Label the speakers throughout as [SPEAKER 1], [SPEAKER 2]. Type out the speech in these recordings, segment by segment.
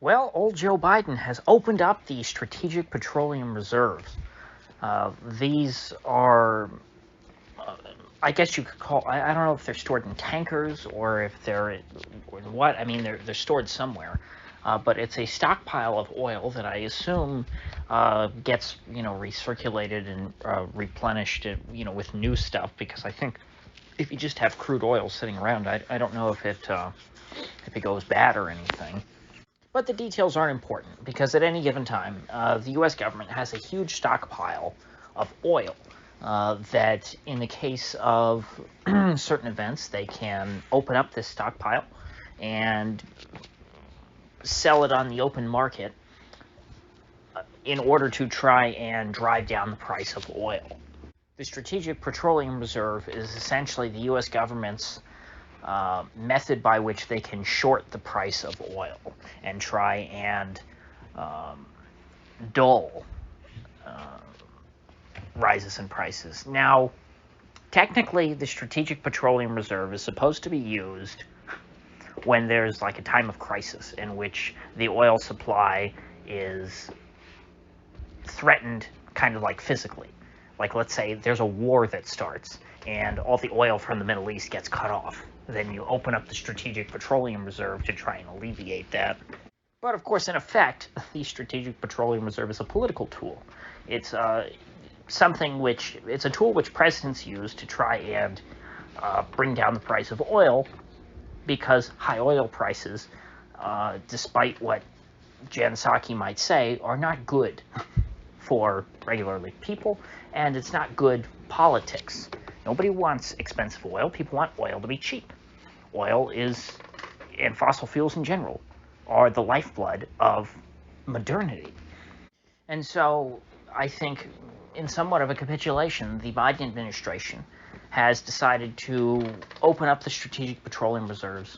[SPEAKER 1] Well, old Joe Biden has opened up the Strategic Petroleum Reserves. These are, uh, I guess you could call, I don't know if they're stored in tankers or if they're in what. I mean, they're stored somewhere. But it's a stockpile of oil that I assume gets, recirculated and replenished, with new stuff, because I think if you just have crude oil sitting around, I don't know if it goes bad or anything. But the details aren't important because at any given time, the U.S. government has a huge stockpile of oil that, in the case of certain events, they can open up this stockpile and sell it on the open market in order to try and drive down the price of oil. The Strategic Petroleum Reserve is essentially the U.S. government's method by which they can short the price of oil and try and dull rises in prices. Now, technically, the Strategic Petroleum Reserve is supposed to be used when there's like a time of crisis in which the oil supply is threatened, kind of like physically. Like, let's say there's a war that starts and all the oil from the Middle East gets cut off. Then you open up the Strategic Petroleum Reserve to try and alleviate that. But of course, in effect, the Strategic Petroleum Reserve is a political tool. It's it's a tool which presidents use to try and bring down the price of oil, because high oil prices, despite what Jen Psaki might say, are not good for regular people, and it's not good politics. Nobody wants expensive oil. People want oil to be cheap. Oil and fossil fuels in general, are the lifeblood of modernity. And so I think, in somewhat of a capitulation, the Biden administration has decided to open up the Strategic Petroleum Reserves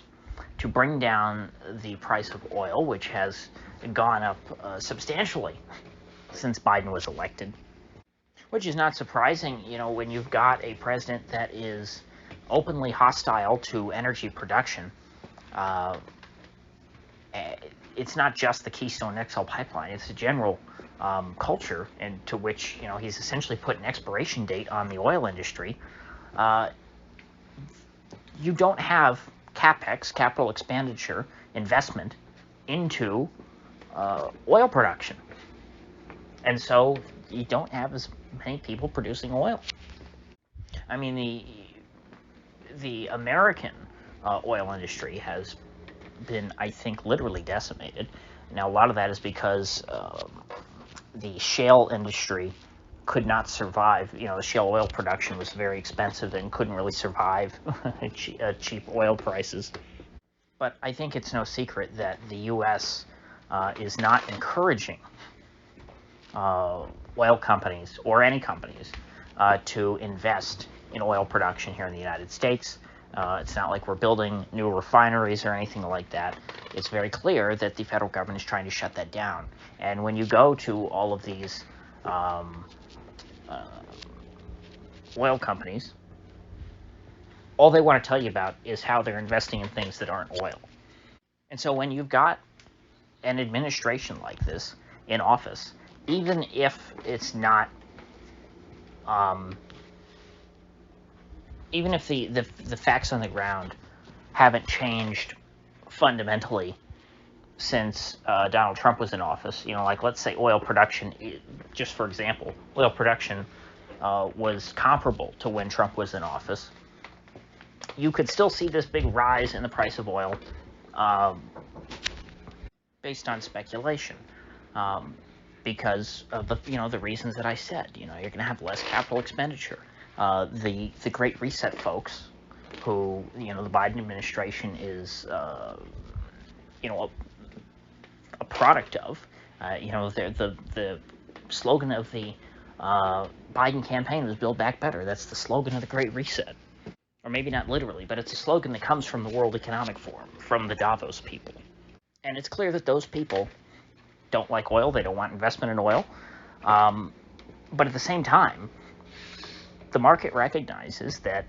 [SPEAKER 1] to bring down the price of oil, which has gone up substantially since Biden was elected. Which is not surprising, when you've got a president that is openly hostile to energy production. It's not just the Keystone XL pipeline; it's a general culture, and to which he's essentially put an expiration date on the oil industry. You don't have capex, capital expenditure, investment into oil production, and so you don't have as many people producing oil. I mean, the American oil industry has been, I think, literally decimated. Now, a lot of that is because the shale industry could not survive. The shale oil production was very expensive and couldn't really survive cheap oil prices. But I think it's no secret that the U.S. Is not encouraging oil companies, or any companies, to invest in oil production here in the United States. It's not like we're building new refineries or anything like that. It's very clear that the federal government is trying to shut that down. And when you go to all of these oil companies, all they want to tell you about is how they're investing in things that aren't oil. And so when you've got an administration like this in office, even if it's not, even if the facts on the ground haven't changed fundamentally since Donald Trump was in office, like, let's say oil production, just for example, oil production was comparable to when Trump was in office, you could still see this big rise in the price of oil based on speculation. Because of the reasons that I said. You're going to have less capital expenditure. The Great Reset folks, who the Biden administration is a product of. The slogan of the Biden campaign was "Build Back Better." That's the slogan of the Great Reset, or maybe not literally, but it's a slogan that comes from the World Economic Forum, from the Davos people. And it's clear that those people don't like oil. They don't want investment in oil. But at the same time, the market recognizes that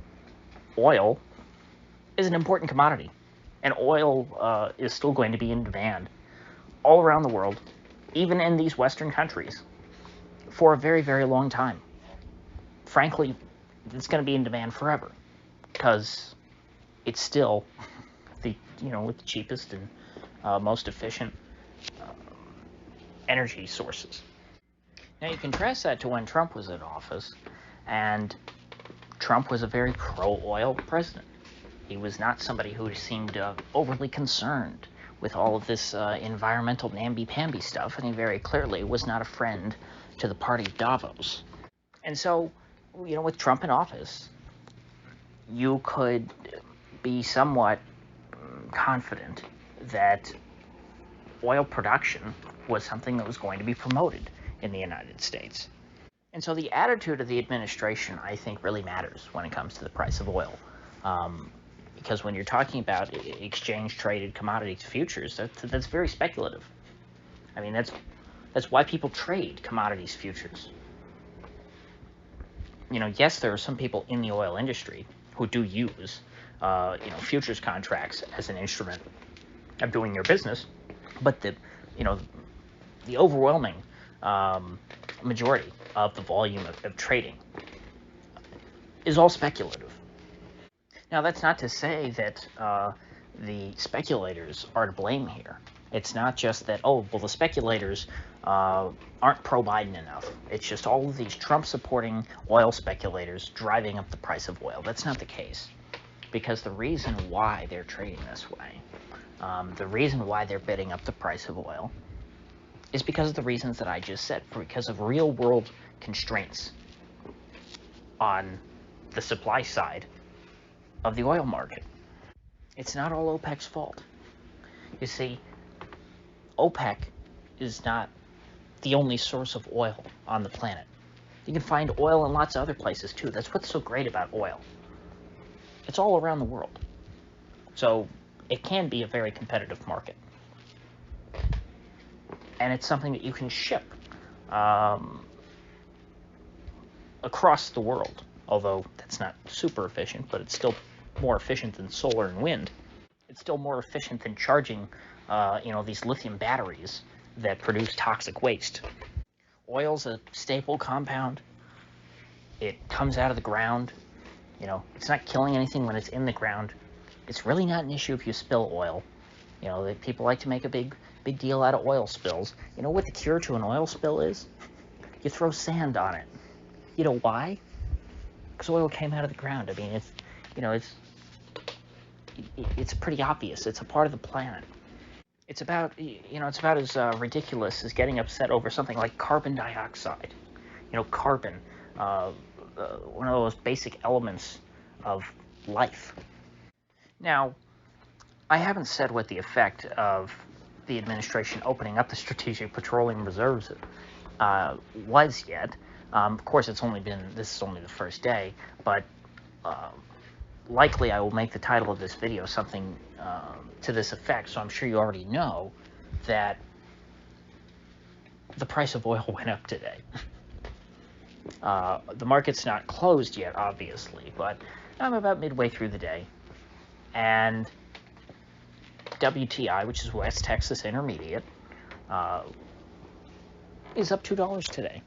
[SPEAKER 1] oil is an important commodity, and oil is still going to be in demand all around the world, even in these Western countries, for a very, very long time. Frankly, it's going to be in demand forever because it's still the with the cheapest and most efficient energy sources. Now you contrast that to when Trump was in office, and Trump was a very pro-oil president. He was not somebody who seemed overly concerned with all of this environmental namby-pamby stuff, and he very clearly was not a friend to the party of Davos. And so, with Trump in office, you could be somewhat confident that oil production was something that was going to be promoted in the United States. And so the attitude of the administration, I think, really matters when it comes to the price of oil. Because when you're talking about exchange-traded commodities futures, that's very speculative. I mean, that's why people trade commodities futures. Yes, there are some people in the oil industry who do use, futures contracts as an instrument of doing your business, but the overwhelming majority of the volume of trading is all speculative. Now, that's not to say that the speculators are to blame here. It's not just that, the speculators aren't pro-Biden enough. It's just all of these Trump-supporting oil speculators driving up the price of oil. That's not the case. Because the reason why they're trading this way, the reason why they're bidding up the price of oil, is because of the reasons that I just said, because of real-world constraints on the supply side of the oil market. It's not all OPEC's fault. You see, OPEC is not the only source of oil on the planet. You can find oil in lots of other places too. That's what's so great about oil. It's all around the world. So it can be a very competitive market. And it's something that you can ship across the world. Although that's not super efficient, but it's still more efficient than solar and wind. It's still more efficient than charging, these lithium batteries that produce toxic waste. Oil's a staple compound. It comes out of the ground. It's not killing anything when it's in the ground. It's really not an issue if you spill oil. People like to make a big deal out of oil spills. You know what the cure to an oil spill is? You throw sand on it. You know why? Because oil came out of the ground. I mean, it's pretty obvious. It's a part of the planet. It's about as ridiculous as getting upset over something like carbon dioxide. Carbon, one of those basic elements of life. Now, I haven't said what the effect of the administration opening up the Strategic Petroleum Reserves was yet. Of course, this is only the first day, but likely I will make the title of this video something to this effect, so I'm sure you already know that the price of oil went up today. The market's not closed yet, obviously, but I'm about midway through the day, and WTI, which is West Texas Intermediate, is up $2 today.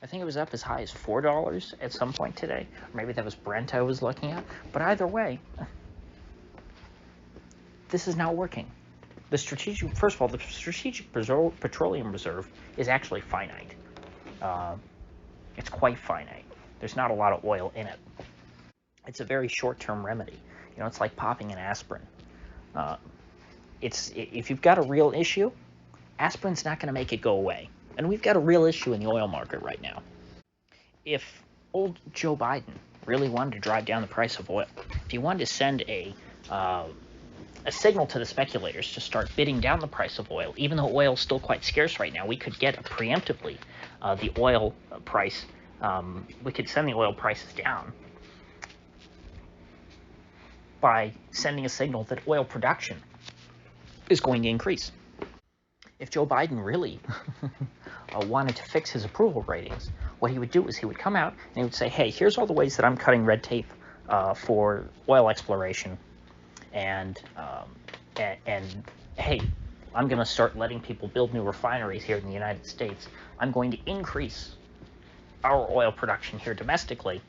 [SPEAKER 1] I think it was up as high as $4 at some point today. Or maybe that was Brent I was looking at. But either way, this is not working. First of all, the Strategic Petroleum Reserve is actually finite. It's quite finite. There's not a lot of oil in it. It's a very short-term remedy. It's like popping an aspirin. If you've got a real issue, aspirin's not going to make it go away. And we've got a real issue in the oil market right now. If old Joe Biden really wanted to drive down the price of oil, if he wanted to send a signal to the speculators to start bidding down the price of oil, even though oil is still quite scarce right now, we could get preemptively the oil price. We could send the oil prices down by sending a signal that oil production is going to increase. If Joe Biden really wanted to fix his approval ratings, what he would do is he would come out and he would say, hey, here's all the ways that I'm cutting red tape for oil exploration, and hey, I'm going to start letting people build new refineries here in the United States. I'm going to increase our oil production here domestically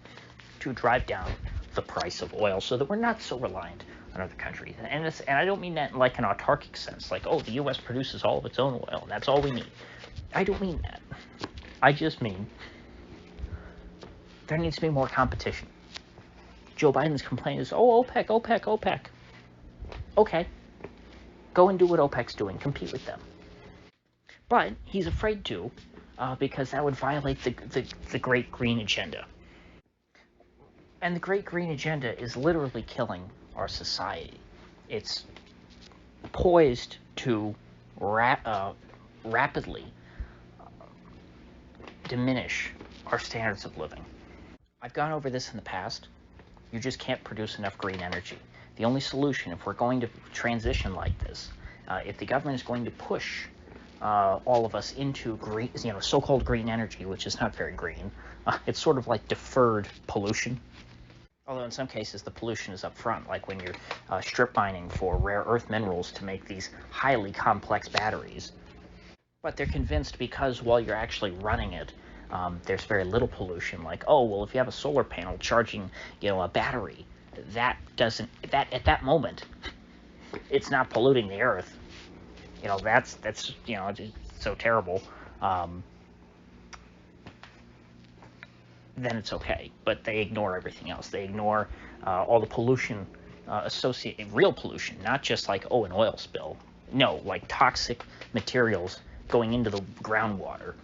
[SPEAKER 1] to drive down the price of oil so that we're not so reliant on other countries. And I don't mean that in like an autarkic sense, like, oh, the U.S. produces all of its own oil, and that's all we need. I don't mean that. I just mean there needs to be more competition. Joe Biden's complaint is, oh, OPEC, OPEC, OPEC. Okay. Go and do what OPEC's doing. Compete with them. But he's afraid to, because that would violate the Great Green Agenda. And the Great Green Agenda is literally killing our society. It's poised to rapidly diminish our standards of living. I've gone over this in the past. You just can't produce enough green energy. The only solution, if we're going to transition like this, if the government is going to push all of us into green, so-called green energy, which is not very green, it's sort of like deferred pollution. Although in some cases the pollution is up front, like when you're strip mining for rare earth minerals to make these highly complex batteries. But they're convinced because while you're actually running it, there's very little pollution. Like, oh, well, if you have a solar panel charging, a battery, that at that moment, it's not polluting the earth. That's it's so terrible. Then it's okay. But they ignore everything else. They ignore all the pollution associated, real pollution, not just like, oh, an oil spill. No, like toxic materials going into the groundwater.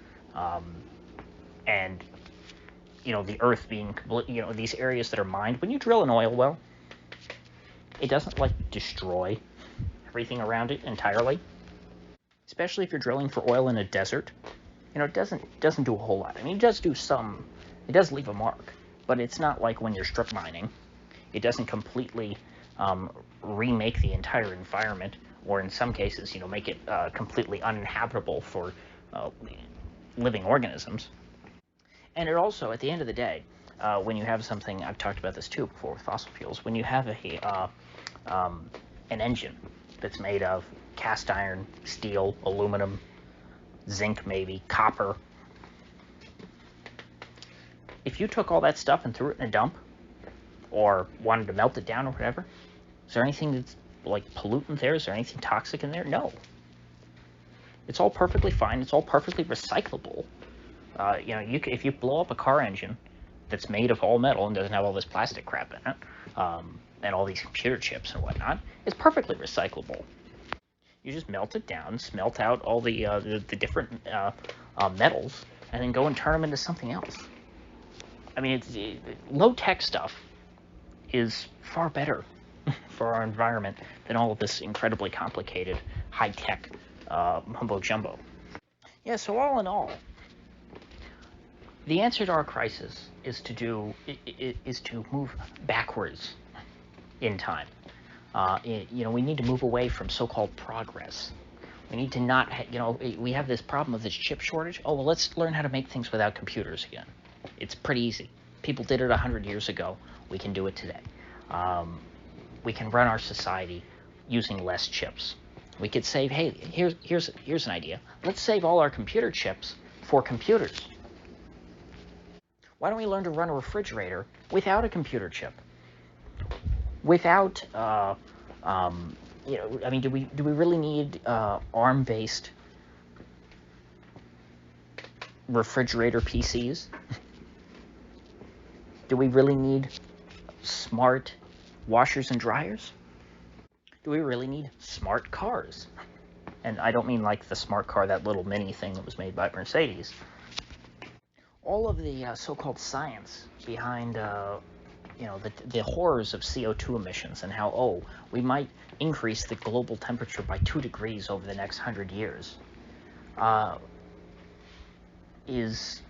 [SPEAKER 1] And the earth being, these areas that are mined. When you drill an oil well, it doesn't like destroy everything around it entirely. Especially if you're drilling for oil in a desert, it doesn't do a whole lot. I mean, it does do some. It does leave a mark, but it's not like when you're strip mining. It doesn't completely remake the entire environment, or in some cases, make it completely uninhabitable for living organisms. And it also, at the end of the day, when you have something, I've talked about this too before with fossil fuels, when you have an engine that's made of cast iron, steel, aluminum, zinc maybe, copper, if you took all that stuff and threw it in a dump, or wanted to melt it down or whatever, is there anything that's like pollutant there? Is there anything toxic in there? No. It's all perfectly fine. It's all perfectly recyclable. If you blow up a car engine that's made of all metal and doesn't have all this plastic crap in it, and all these computer chips and whatnot, it's perfectly recyclable. You just melt it down, smelt out all the different metals, and then go and turn them into something else. I mean, low-tech stuff is far better for our environment than all of this incredibly complicated, high-tech mumbo-jumbo. Yeah, so all in all, the answer to our crisis is to move backwards in time. We need to move away from so-called progress. We need to not, we have this problem of this chip shortage. Oh, well, let's learn how to make things without computers again. It's pretty easy. People did it 100 years ago. We can do it today. We can run our society using less chips. We could save, hey, here's an idea. Let's save all our computer chips for computers. Why don't we learn to run a refrigerator without a computer chip? Without, do we really need ARM-based refrigerator PCs? Do we really need smart washers and dryers? Do we really need smart cars? And I don't mean like the smart car, that little mini thing that was made by Mercedes. All of the so-called science behind, the horrors of CO2 emissions and how, we might increase the global temperature by 2 degrees over the next 100 years, is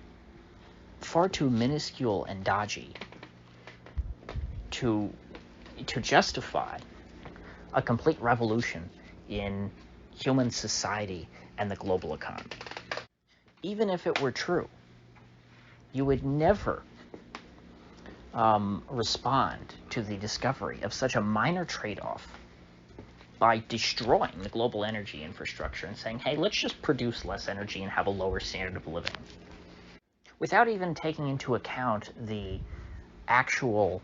[SPEAKER 1] far too minuscule and dodgy to justify a complete revolution in human society and the global economy. Even if it were true, you would never respond to the discovery of such a minor trade-off by destroying the global energy infrastructure and saying, hey, let's just produce less energy and have a lower standard of living, without even taking into account the actual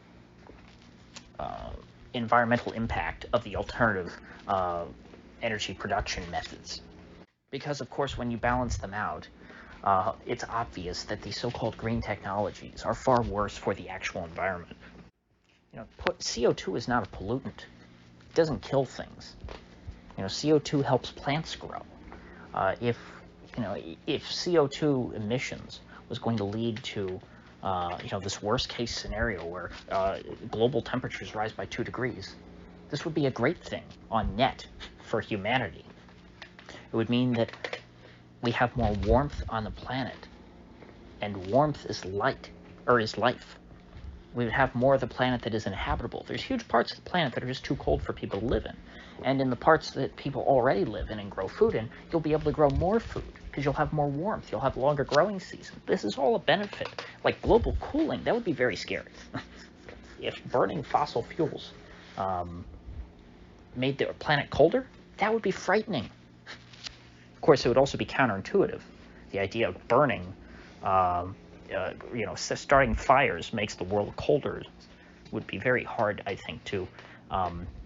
[SPEAKER 1] environmental impact of the alternative energy production methods. Because, of course, when you balance them out, it's obvious that the so-called green technologies are far worse for the actual environment. CO2 is not a pollutant. It doesn't kill things. CO2 helps plants grow. If CO2 emissions was going to lead to this worst case scenario where global temperatures rise by 2 degrees, this would be a great thing on net for humanity. It would mean that we have more warmth on the planet, and warmth is light, or is life. We would have more of the planet that is inhabitable. There's huge parts of the planet that are just too cold for people to live in. And in the parts that people already live in and grow food in, you'll be able to grow more food because you'll have more warmth. You'll have longer growing seasons. This is all a benefit. Like global cooling, that would be very scary. If burning fossil fuels made the planet colder, that would be frightening. Of course, it would also be counterintuitive. The idea of burning, starting fires makes the world colder would be very hard, I think, to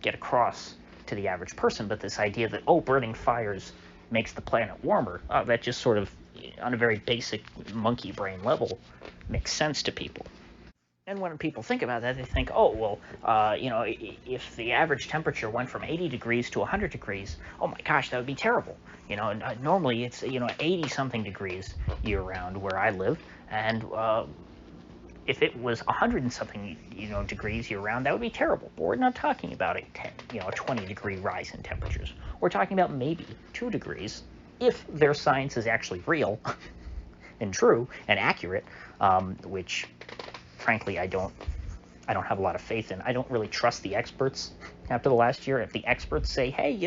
[SPEAKER 1] get across to the average person. But this idea that, burning fires makes the planet warmer, that just sort of, on a very basic monkey brain level, makes sense to people. And when people think about that, they think, if the average temperature went from 80 degrees to 100 degrees, oh my gosh, that would be terrible. Normally it's, 80-something degrees year-round where I live, and if it was 100-something, degrees year-round, that would be terrible. But we're not talking about a 20-degree rise in temperatures. We're talking about maybe 2 degrees, if their science is actually real and true and accurate, which frankly, I don't have a lot of faith in. I don't really trust the experts after the last year. If the experts say, hey,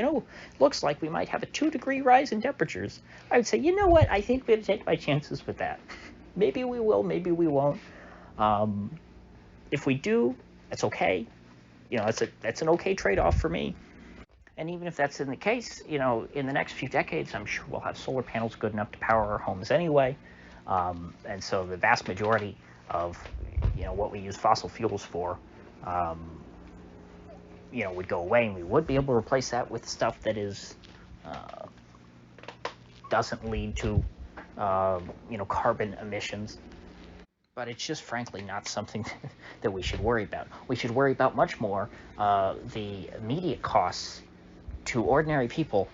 [SPEAKER 1] looks like we might have a 2-degree rise in temperatures, I would say, you know what, I think we have to take my chances with that. Maybe we will, maybe we won't. If we do, that's okay. That's an okay trade-off for me. And even if that's in the case, in the next few decades, I'm sure we'll have solar panels good enough to power our homes anyway. And so the vast majority of what we use fossil fuels for, would go away, and we would be able to replace that with stuff that is doesn't lead to carbon emissions. But it's just frankly not something that we should worry about. We should worry about much more the immediate costs to ordinary people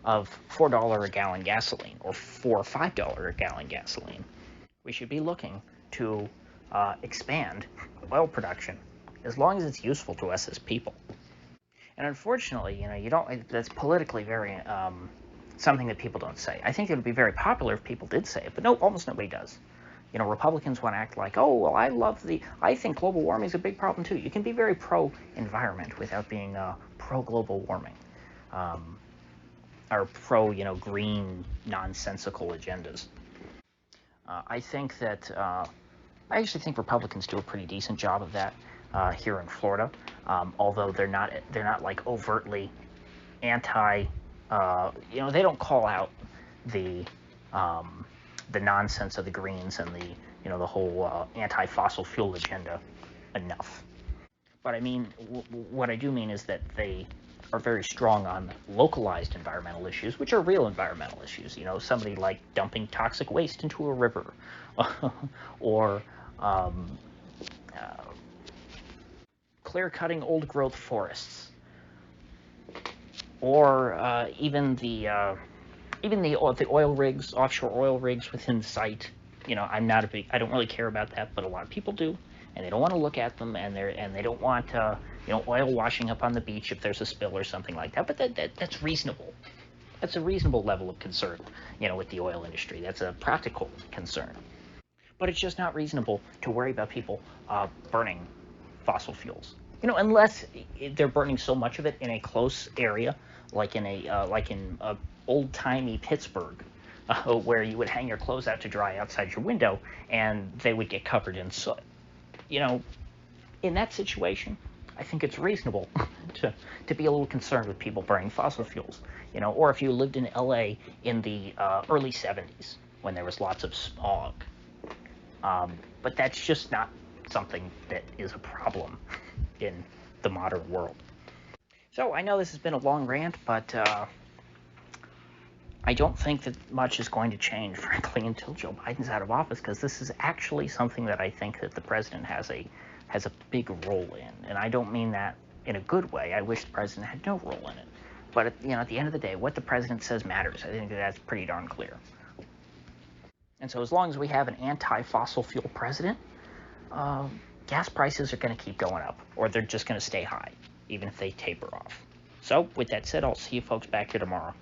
[SPEAKER 1] of $4 a gallon gasoline, or $4 or $5 a gallon gasoline. We should be looking to expand oil production as long as it's useful to us as people. And unfortunately, that's politically very something that people don't say. I think it would be very popular if people did say it, but almost nobody does. Republicans want to act like, I think global warming is a big problem too. You can be very pro-environment without being pro-global warming, or green nonsensical agendas. I think that I actually think Republicans do a pretty decent job of that here in Florida, although they're not like overtly anti. They don't call out the nonsense of the Greens and the whole anti-fossil fuel agenda enough. But I mean, what I do mean is that they are very strong on localized environmental issues, which are real environmental issues. Somebody like dumping toxic waste into a river, or clear-cutting old-growth forests, or even the oil rigs, offshore oil rigs within sight. I don't really care about that, but a lot of people do, and they don't want to look at them, and they don't want oil washing up on the beach if there's a spill or something like that. But that's reasonable. That's a reasonable level of concern, with the oil industry. That's a practical concern. But it's just not reasonable to worry about people burning fossil fuels. Unless they're burning so much of it in a close area, like in old-timey Pittsburgh, where you would hang your clothes out to dry outside your window, and they would get covered in soot. In that situation, I think it's reasonable to be a little concerned with people burning fossil fuels, or if you lived in LA in the early 70s when there was lots of smog. But that's just not something that is a problem in the modern world. So I know this has been a long rant, but I don't think that much is going to change, frankly, until Joe Biden's out of office, because this is actually something that I think that the president has a big role in. And I don't mean that in a good way. I wish the president had no role in it. But at the end of the day, what the president says matters. I think that's pretty darn clear. And so as long as we have an anti-fossil fuel president, gas prices are going to keep going up, or they're just going to stay high, even if they taper off. So with that said, I'll see you folks back here tomorrow.